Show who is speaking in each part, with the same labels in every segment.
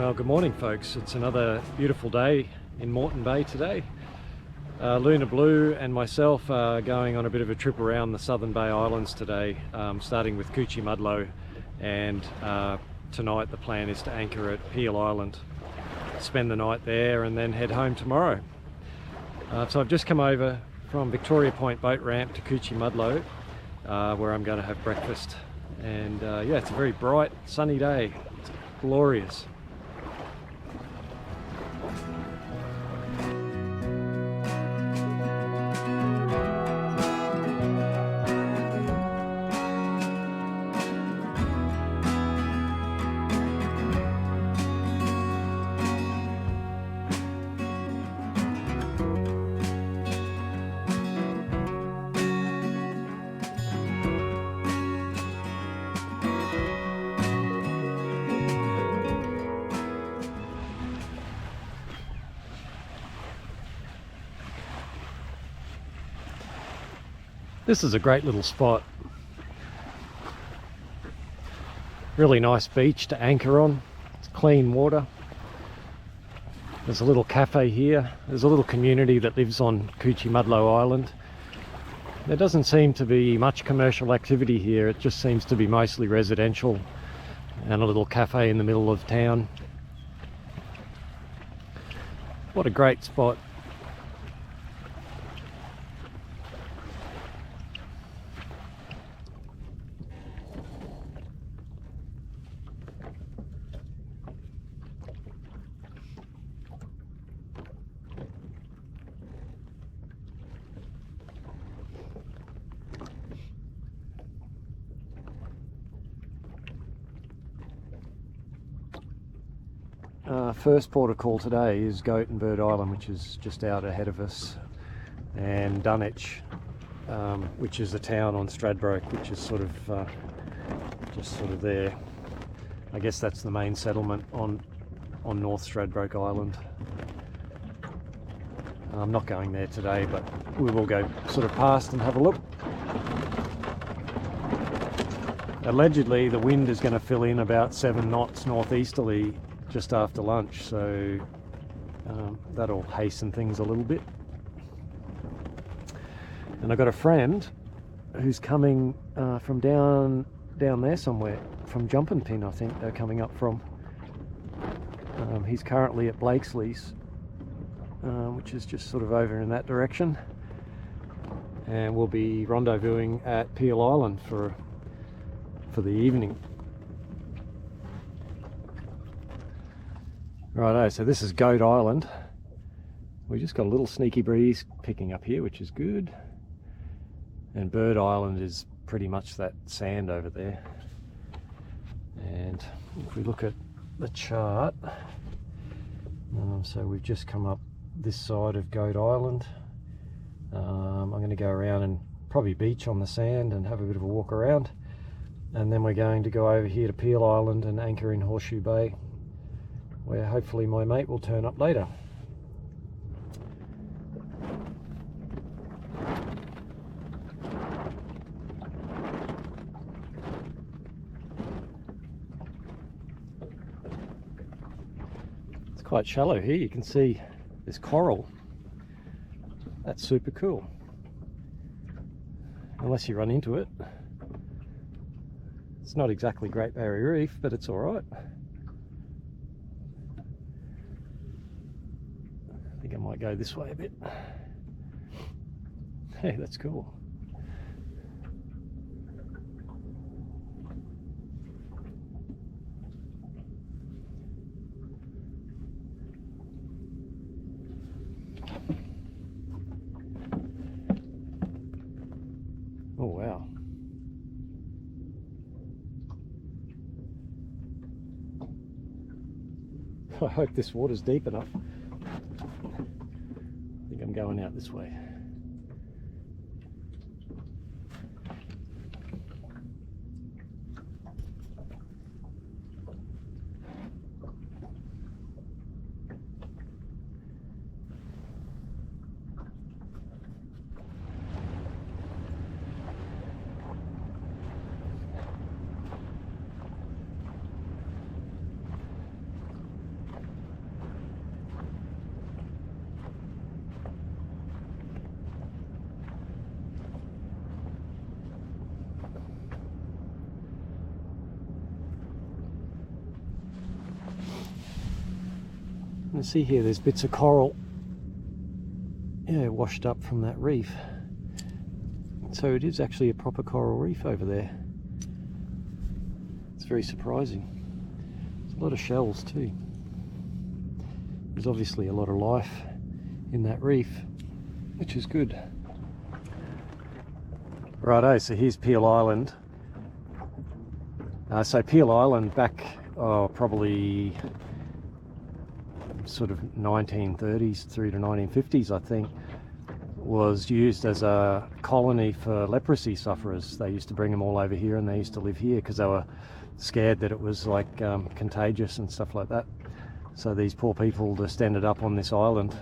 Speaker 1: Well, good morning folks. It's another beautiful day in Moreton Bay today. Luna Blue and myself are going on a bit of a trip around the Southern Bay Islands today, starting with Coochiemudlo, and tonight the plan is to anchor at Peel Island, spend the night there and then head home tomorrow. So I've just come over from Victoria Point boat ramp to Coochiemudlo, where I'm going to have breakfast, and yeah, it's a very bright sunny day. It's glorious. This is a great little spot. Really nice beach to anchor on. It's clean water. There's a little cafe here. There's a little community that lives on Coochiemudlo Island. There doesn't seem to be much commercial activity here. It just seems to be mostly residential, and a little cafe in the middle of town. What a great spot. First port of call today is Goat and Bird Island, which is just out ahead of us, and Dunwich, which is a town on Stradbroke, which is sort of just sort of there. I guess that's the main settlement on North Stradbroke Island. I'm not going there today, but we will go sort of past and have a look. Allegedly the wind is going to fill in about 7 knots northeasterly just after lunch, so that'll hasten things a little bit. And I've got a friend who's coming from down there somewhere, from Jumping Pin I think they're coming up from. He's currently at Blakesley's, which is just sort of over in that direction, and we'll be rendezvousing at Peel Island for the evening. Righto, so this is Goat Island. We just got a little sneaky breeze picking up here, which is good. And Bird Island is pretty much that sand over there. And if we look at the chart, so we've just come up this side of Goat Island. I'm going to go around and probably beach on the sand and have a bit of a walk around. And then we're going to go over here to Peel Island and anchor in Horseshoe Bay, where hopefully my mate will turn up later. It's quite shallow here. You can see there's coral. That's super cool. Unless you run into it. It's not exactly Great Barrier Reef, but it's all right. I think I might go this way a bit. Hey, that's cool. Oh wow. I hope this water's deep enough. I think I'm going out this way. can see here there's bits of coral, yeah, washed up from that reef. So it is actually a proper coral reef over there. It's very surprising. There's a lot of shells too. There's obviously a lot of life in that reef, which is good. Righto, so here's Peel Island. So Peel Island back probably sort of 1930s through to 1950s, I think, was used as a colony for leprosy sufferers. They used to bring them all over here and they used to live here because they were scared that it was like contagious and stuff like that. So these poor people just ended up on this island.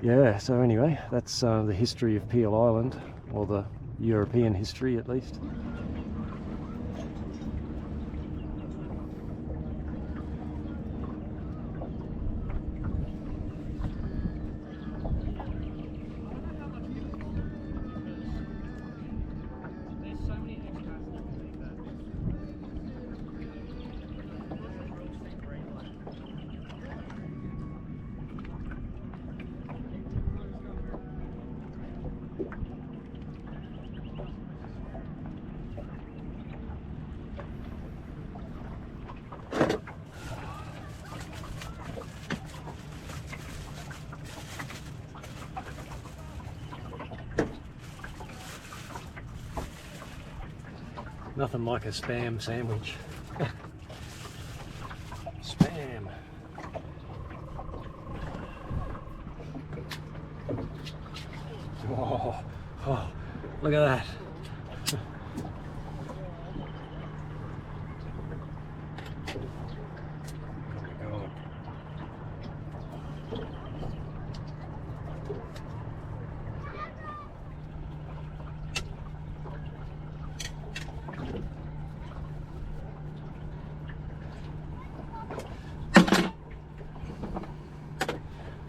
Speaker 1: Yeah, so anyway, that's the history of Peel Island, or the European history at least. Nothing like a spam sandwich. Spam. Oh, look at that.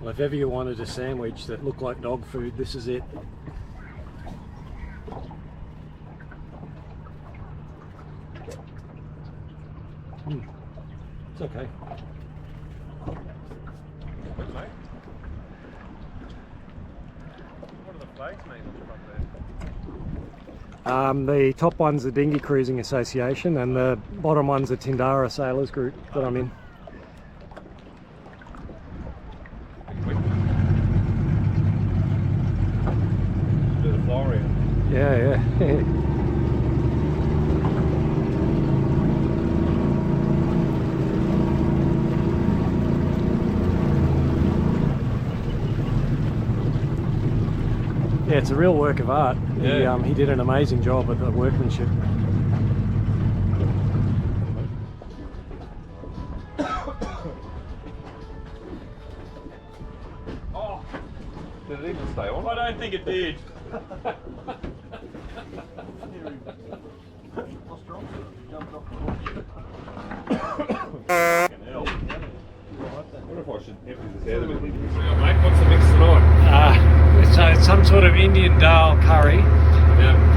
Speaker 1: Well, if ever you wanted a sandwich that looked like dog food, this is it. It's okay.
Speaker 2: What are the flags made of there?
Speaker 1: The top one's the Dinghy Cruising Association and the bottom one's the Tindarra Sailors group that I'm in. Yeah. Yeah, it's a real work of art.
Speaker 2: Yeah.
Speaker 1: He did an amazing job with the workmanship.
Speaker 2: Oh, did it even stay on? I don't think it did. What if I should empty this out a bit? Mate, what's the mix tonight?
Speaker 1: It's some sort of Indian dal curry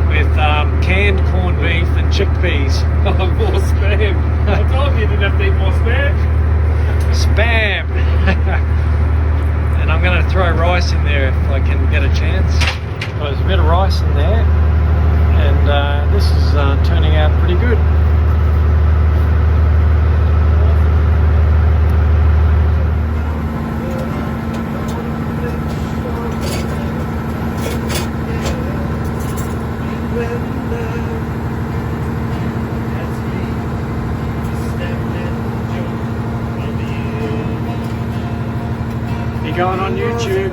Speaker 1: with canned corned beef and chickpeas.
Speaker 2: Oh, more spam. I told you didn't have to eat more spam.
Speaker 1: Spam! And I'm going to throw rice in there if I can get a chance. Well, there's a bit of rice in there, and this is turning out pretty good. You're going on YouTube.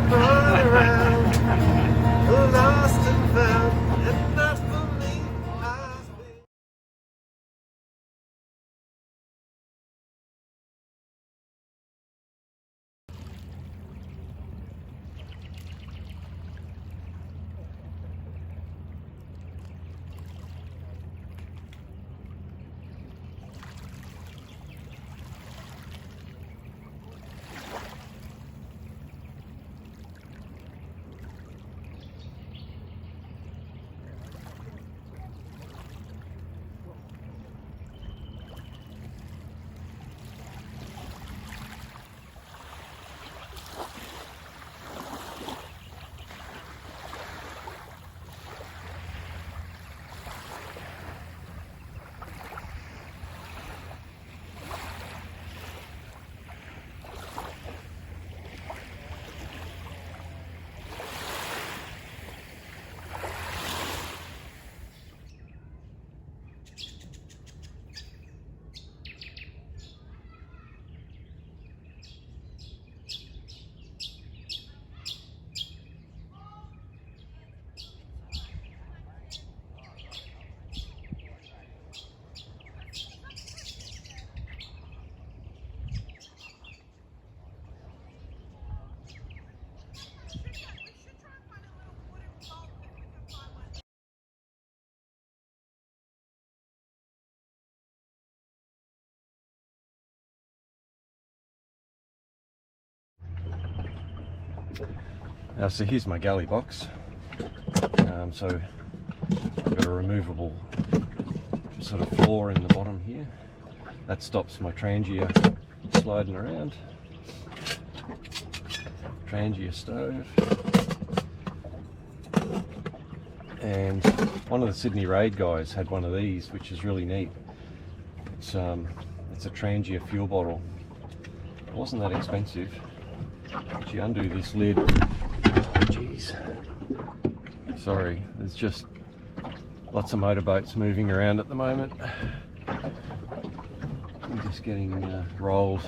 Speaker 1: So here's my galley box. So I've got a removable sort of floor in the bottom here. That stops my trangia sliding around. Trangia stove. And one of the Sydney Raid guys had one of these, which is really neat. It's a Trangia fuel bottle. It wasn't that expensive. But you undo this lid. Jeez. Sorry, there's just lots of motorboats moving around at the moment. I'm just getting rolled.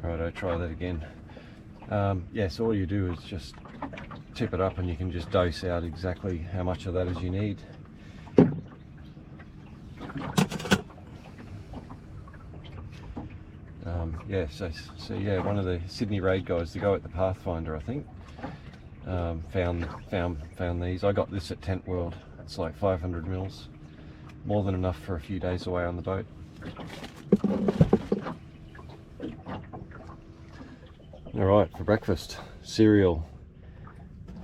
Speaker 1: Right, I'll try that again. So all you do is just tip it up and you can just dose out exactly how much of that as you need. One of the Sydney Raid guys, the guy at the Pathfinder, I think, found these. I got this at Tent World. It's like 500 mils, more than enough for a few days away on the boat. All right, for breakfast, cereal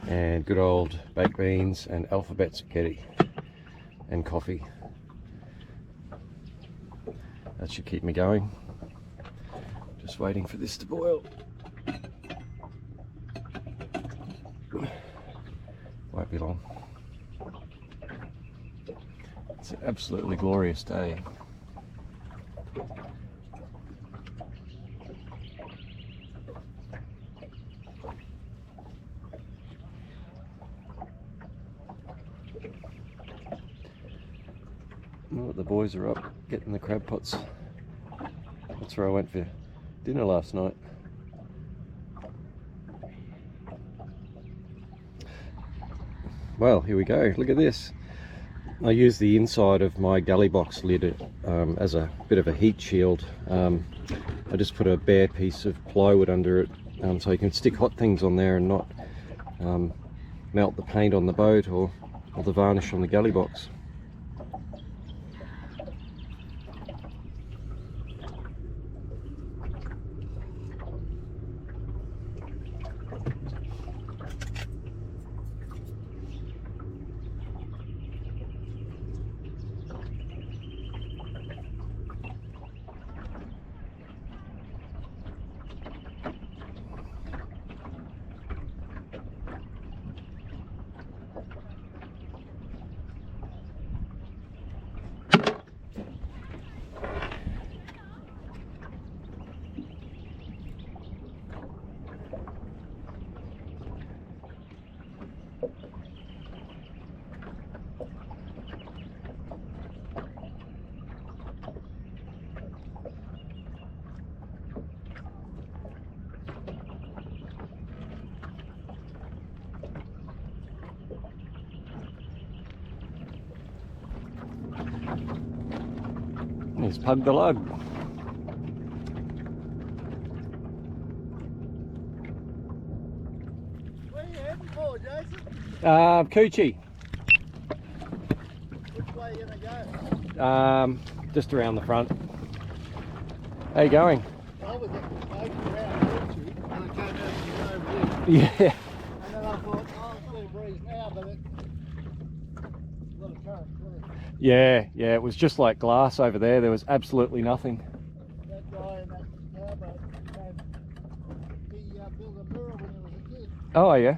Speaker 1: and good old baked beans and alphabet spaghetti and coffee. That should keep me going. Just waiting for this to boil. Won't be long. It's an absolutely glorious day. Well, the boys are up getting the crab pots. That's where I went for dinner last night. Well, here we go. Look at this. I use the inside of my galley box lid as a bit of a heat shield. I just put a bare piece of plywood under it so you can stick hot things on there and not melt the paint on the boat or the varnish on the galley box. He's Pug the Lug.
Speaker 3: Where are you heading for, Jason?
Speaker 1: Coochie.
Speaker 3: Which way are you going to go?
Speaker 1: Just around the front. How you going?
Speaker 3: I was at the boat around Coochie and I came over here.
Speaker 1: Yeah.
Speaker 3: And then I thought, oh, it's a bit of breeze now, but it's a lot of current.
Speaker 1: Yeah, it was just like glass over there. There was absolutely nothing.
Speaker 3: That guy in that powerboat, he built a mirror when he was a kid.
Speaker 1: Oh, yeah.